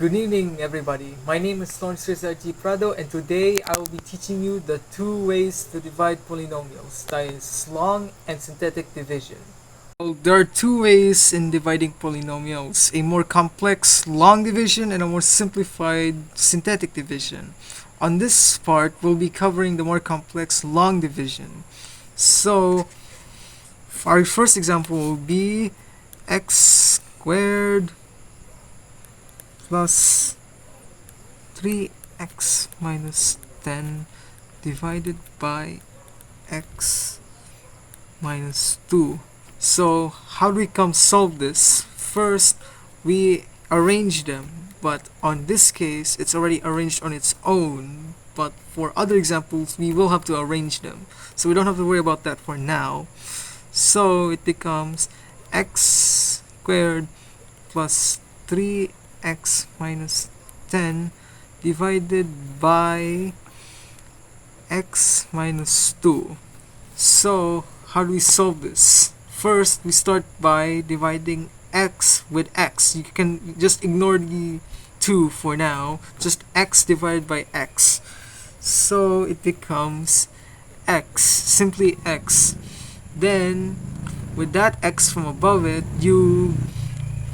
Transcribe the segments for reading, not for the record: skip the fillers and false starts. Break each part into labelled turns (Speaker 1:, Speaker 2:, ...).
Speaker 1: Good evening, everybody. My name is Lawrence Rizal G. Prado, and today I will be teaching you the two ways to divide polynomials, that is, long and synthetic division. Well, there are two ways in dividing polynomials, a more complex long division and a more simplified synthetic division. On this part, we'll be covering the more complex long division. So, our first example will be x squared plus 3x minus 10 divided by x minus 2. So how do we come solve this? First, we arrange them, but on this case, it's already arranged on its own. But for other examples, we will have to arrange them. So we don't have to worry about that for now. So it becomes x squared plus 3x minus 10 divided by x minus 2. So how do we solve this? First, we start by dividing x with x. You can just ignore the 2 for now. Just x divided by x. So it becomes x, simply x. Then, with that x from above it, you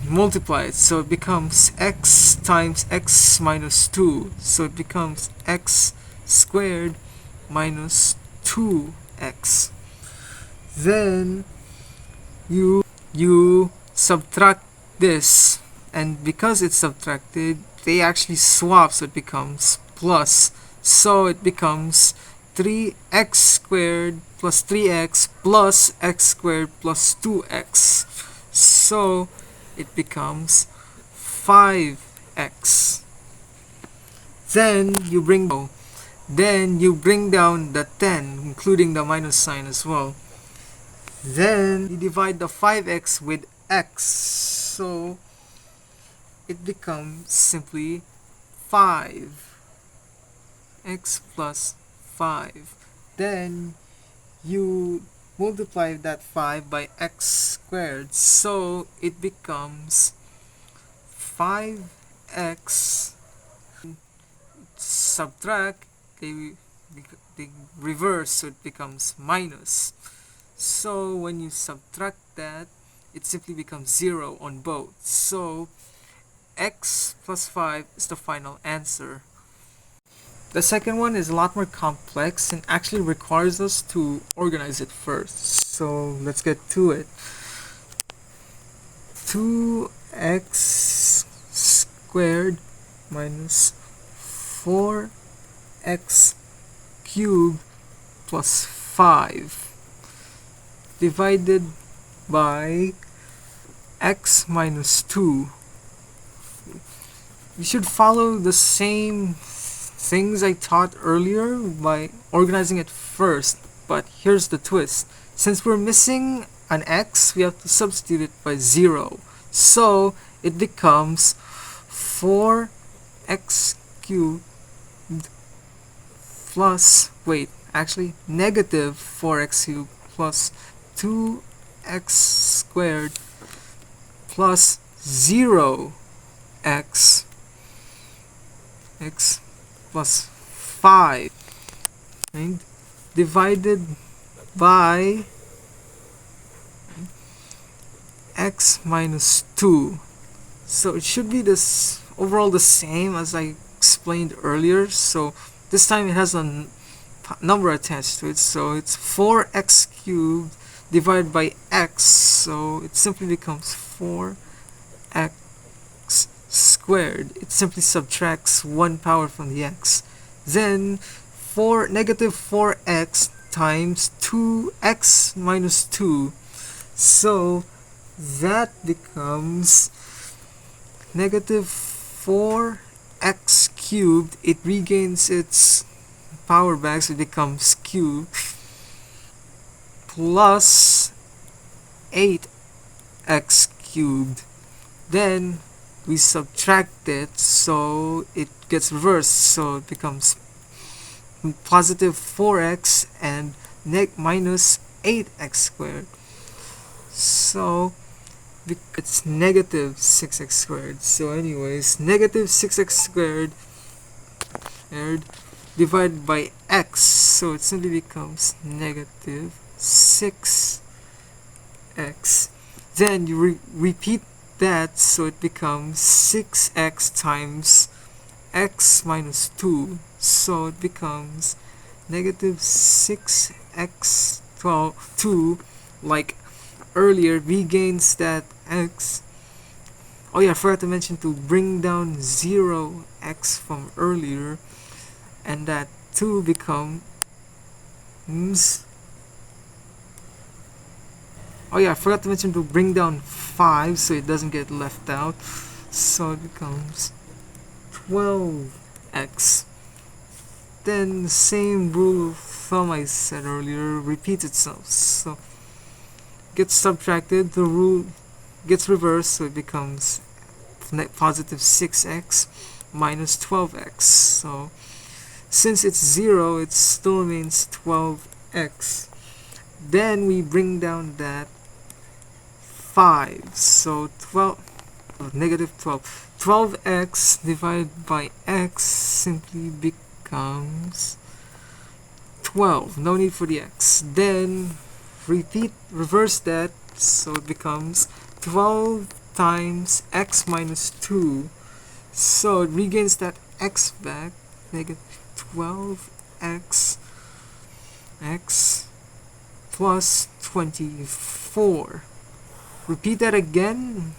Speaker 1: multiply it, so it becomes x times x minus 2, so it becomes x squared minus 2x. Then you subtract this, and because it's subtracted, they actually swap, so it becomes plus, so it becomes 3x squared plus 3x plus x squared plus 2x. So it becomes 5x. Then you bring down the 10, including the minus sign as well. Then you divide the 5x with x, so it becomes simply 5x plus 5. Then you multiply that 5 by x squared, so it becomes 5x. Subtract, they reverse, so it becomes minus. So when you subtract that, it simply becomes 0 on both. So x plus 5 is the final answer. The second one is a lot more complex and actually requires us to organize it first. So let's get to it. 2x squared minus 4x cubed plus 5 divided by x minus 2. You should follow the same things I taught earlier by organizing it first, but here's the twist. Since we're missing an x, we have to substitute it by 0. So it becomes 4x cubed plus, negative 4x cubed plus 2x squared plus 0x plus 5, and divided by x minus 2. So it should be this overall the same as I explained earlier. So this time it has a number attached to it. So it's 4x cubed divided by x. So it simply becomes 4x squared. It simply subtracts 1 power from the x. Then negative 4x times 2x minus 2. So that becomes negative 4x cubed. It regains its power back, so it becomes cubed, plus 8x cubed. Then we subtract it, so it gets reversed, so it becomes positive 4x and minus 8x squared. So it's negative 6x squared. So anyways, negative 6x squared divided by x, so it simply becomes negative 6x. Then you repeat that, so it becomes 6x times x minus 2, so it becomes negative 6x 2, like earlier. V gains that x. Oh yeah, I forgot to mention to bring down 0x from earlier, and that 2 becomes, oh yeah, I forgot to mention to bring down 5 so it doesn't get left out, so it becomes 12x. Then the same rule of thumb I said earlier repeats itself, so gets subtracted, the rule gets reversed, so it becomes positive 6x minus 12x. So since it's 0, it still remains 12x. Then we bring down that 5, so 12, negative 12. 12x divided by x simply becomes 12. No need for the x. Then reverse that, so it becomes 12 times x minus 2. So it regains that x back, negative 12x x plus 24. Repeat that again.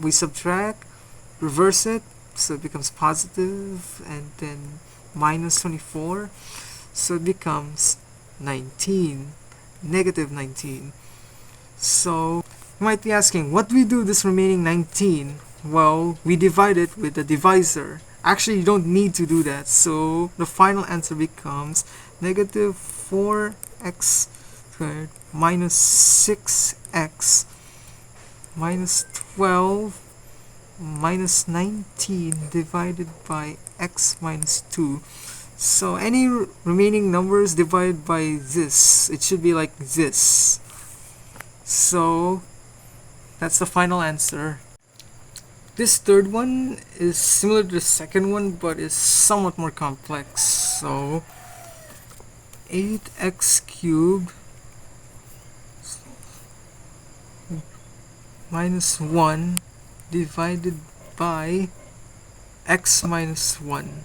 Speaker 1: We subtract, reverse it, so it becomes positive, and then minus 24, so it becomes 19, negative 19. So you might be asking, what do we do this remaining 19? Well, we divide it with the divisor. Actually, you don't need to do that, so the final answer becomes negative 4x squared minus 6x minus 12 minus 19 divided by x minus 2. So any remaining numbers divided by this, it should be like this. So that's the final answer. This third one is similar to the second one, but is somewhat more complex. So 8x cubed minus 1 divided by x minus 1.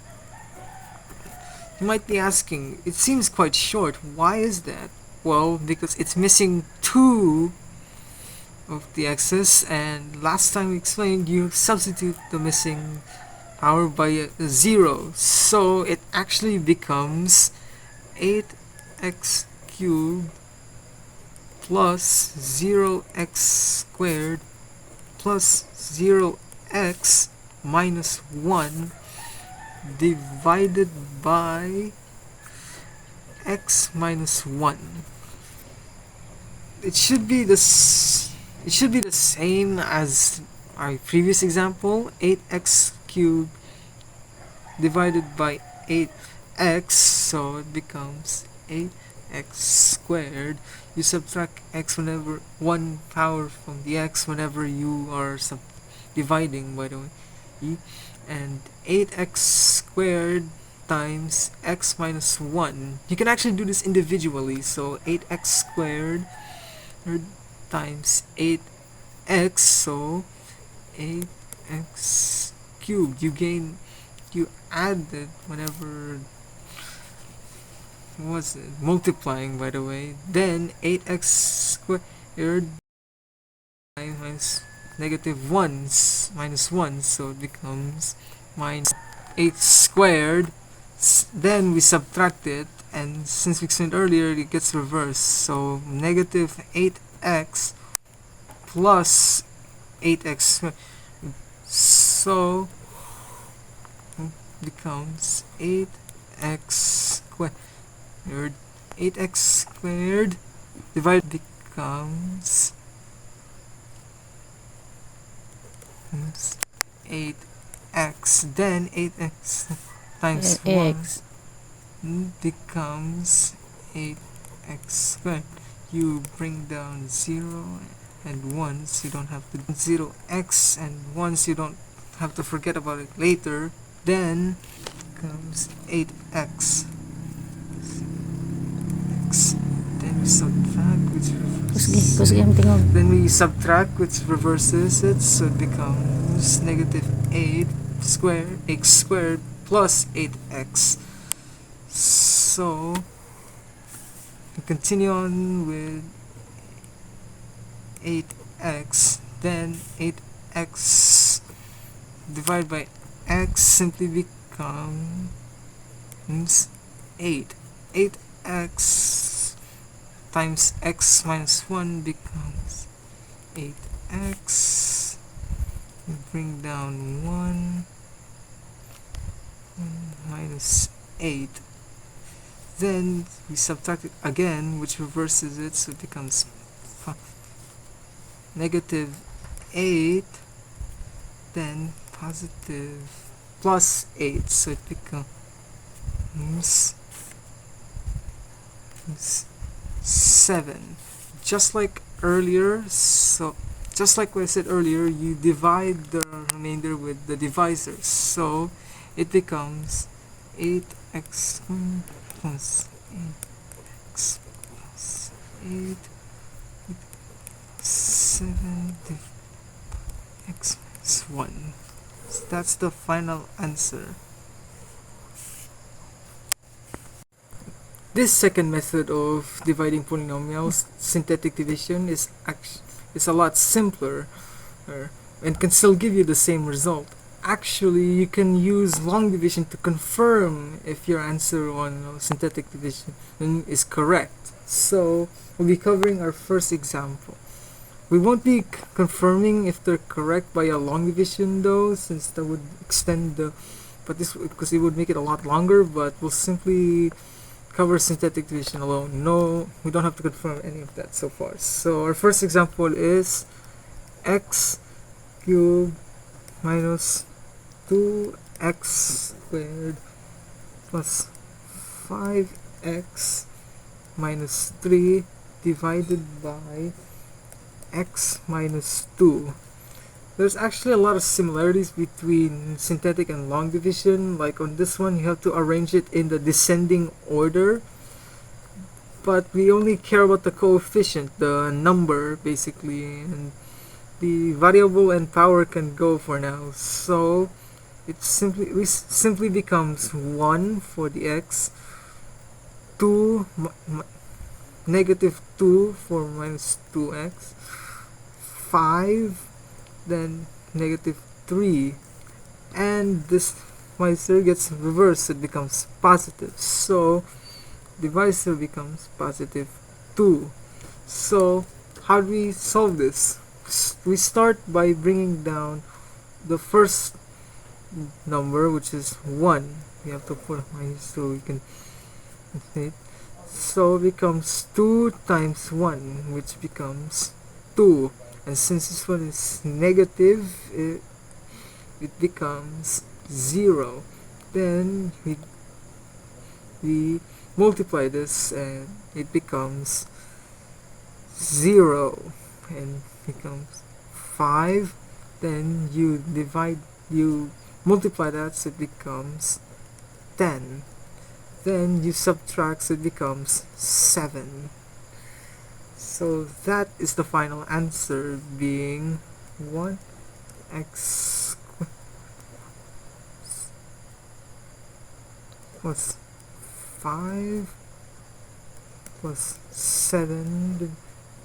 Speaker 1: You might be asking, it seems quite short. Why is that? Well, because it's missing 2 of the x's, and last time we explained, you substitute the missing power by a 0. So it actually becomes 8x cubed plus 0x squared plus 0x minus 1 divided by x minus 1. It should be the same as our previous example, 8x cubed divided by 8x, so it becomes 8x squared. You subtract x whenever one power from the x whenever you are dividing, by the way, and 8x squared times x minus 1. You can actually do this individually, so 8x squared times 8x, so 8x cubed. You add it whenever, was it multiplying, by the way, then 8x squared minus negative 1 minus 1, so it becomes minus 8 squared. Then we subtract it, and since we explained earlier, it gets reversed, so negative 8x plus 8x squared, so becomes 8x squared. 8x squared divided becomes 8x, then 8x times 1 becomes 8x squared. You bring down 0 and 1s, you don't have to 0x and 1s, you don't have to forget about it later. Then comes 8x. Then we subtract, which reverses. Then we subtract, which reverses it, so it becomes negative 8 squared, x squared plus 8x. So we continue on with 8x. Then 8x divided by x simply becomes 8. 8x times x minus 1 becomes 8x. We bring down 1 minus 8. Then we subtract it again, which reverses it, so it becomes negative 8, then positive plus 8, so it becomes 7. Just like earlier, so just like what I said earlier, you divide the remainder with the divisor, so it becomes 8x plus 8x plus 8 7 x minus 1. So that's the final answer. This second method of dividing polynomials, synthetic division, is a lot simpler and can still give you the same result. Actually, you can use long division to confirm if your answer on synthetic division is correct. So we'll be covering our first example. We won't be confirming if they're correct by a long division though, since that would extend because it would make it a lot longer, but we'll simply cover synthetic division alone. No, we don't have to confirm any of that so far. So our first example is x cubed minus 2x squared plus 5x minus 3 divided by x minus 2. There's actually a lot of similarities between synthetic and long division. Like on this one, you have to arrange it in the descending order, but we only care about the coefficient, the number basically, and the variable and power can go for now. So it simply becomes 1 for the x, 2 negative 2 for minus 2x, 5, then negative 3, and this divisor gets reversed, it becomes positive, so divisor becomes positive 2. So how do we solve this? We start by bringing down the first number, which is 1. We have to put a minus so we can it. So it becomes 2 times 1, which becomes 2. And since this one is negative, it becomes 0. Then we multiply this and it becomes 0 and becomes 5. Then you multiply that, so it becomes 10. Then you subtract, so it becomes 7. So that is the final answer, being 1x plus 5 plus 7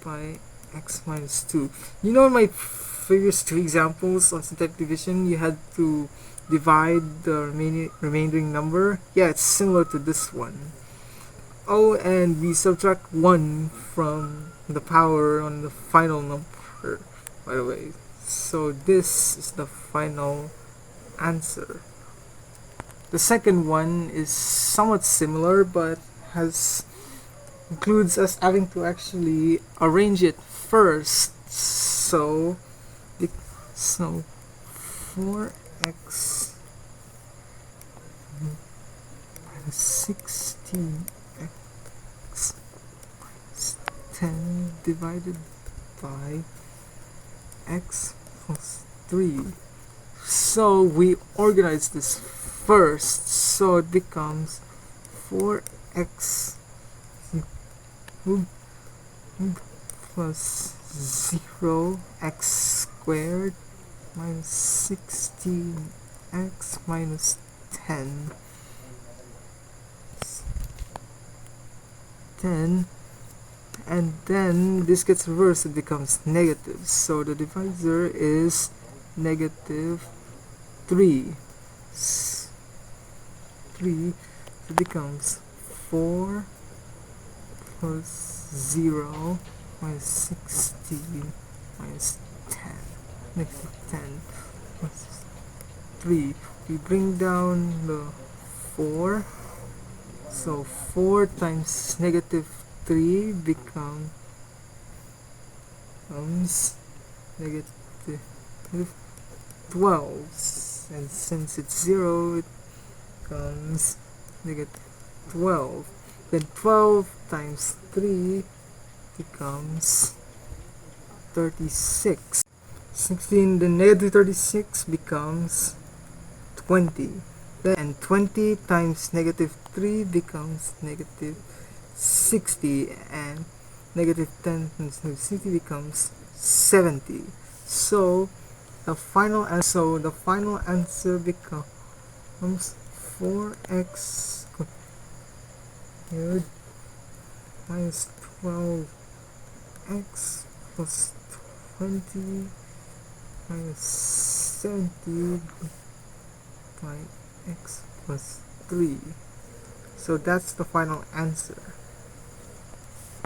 Speaker 1: by x minus 2. You know, in my previous two examples on synthetic division, you had to divide the remaining number. Yeah, it's similar to this one. Oh, and we subtract 1 from the power on the final number, by the way. So this is the final answer. The second one is somewhat similar, but includes us having to actually arrange it first. So 4x minus 16 10 divided by x plus 3. So we organize this first, so it becomes 4x plus 0 x squared minus 16x minus 10 and then this gets reversed, it becomes negative, so the divisor is negative 3. It becomes 4 plus 0 minus 16 minus 10, negative 10 plus 3. We bring down the 4, so 4 times negative 3 becomes negative 12, and since it's 0 it becomes negative 12. Then 12 times 3 becomes 36. 16, then negative 36 becomes 20. And 20 times negative 3 becomes negative 60, and negative 10 times negative 60 becomes 70. So the final answer becomes 4x squared minus 12x plus 20 minus 70 by x plus 3. So that's the final answer.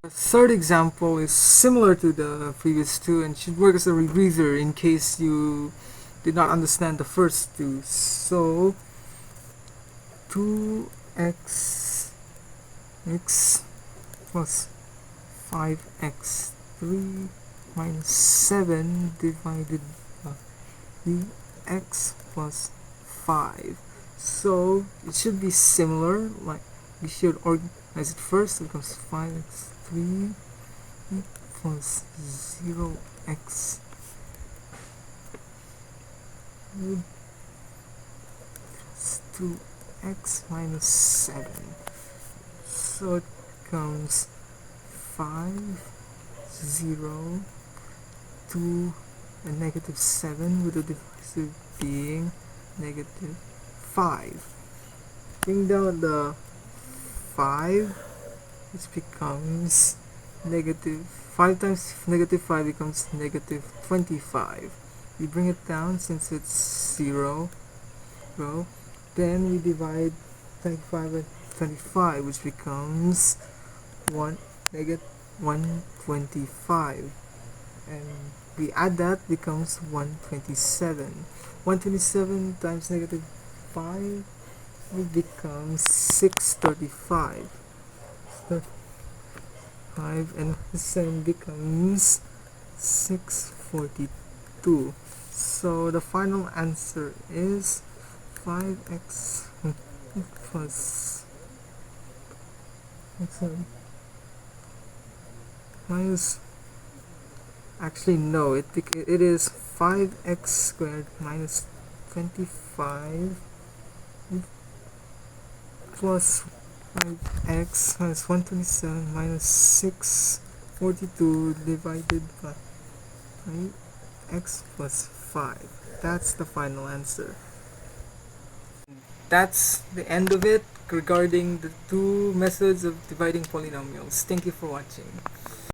Speaker 1: The third example is similar to the previous two and should work as a rebreather in case you did not understand the first two. So 2x plus 5x3 minus 7 divided by x plus 5. So it should be similar, like we should organize it first. It becomes 5x3 plus 0x plus 2x minus 7. So it becomes 5, 0, 2, and negative 7 with the divisor being negative 5. Bring down the 5, which becomes negative 5 times negative 5 becomes negative 25. We bring it down since it's 0, then we divide 25 by 25, which becomes negative 125, and we add that becomes 127. 127 times negative 5 it becomes 635. And the same becomes 642. So the final answer is 5x plus minus, actually no, it is 5x squared minus 25 plus 5x minus 127 minus 642 divided by x plus 5. That's the final answer. That's the end of it regarding the two methods of dividing polynomials. Thank you for watching.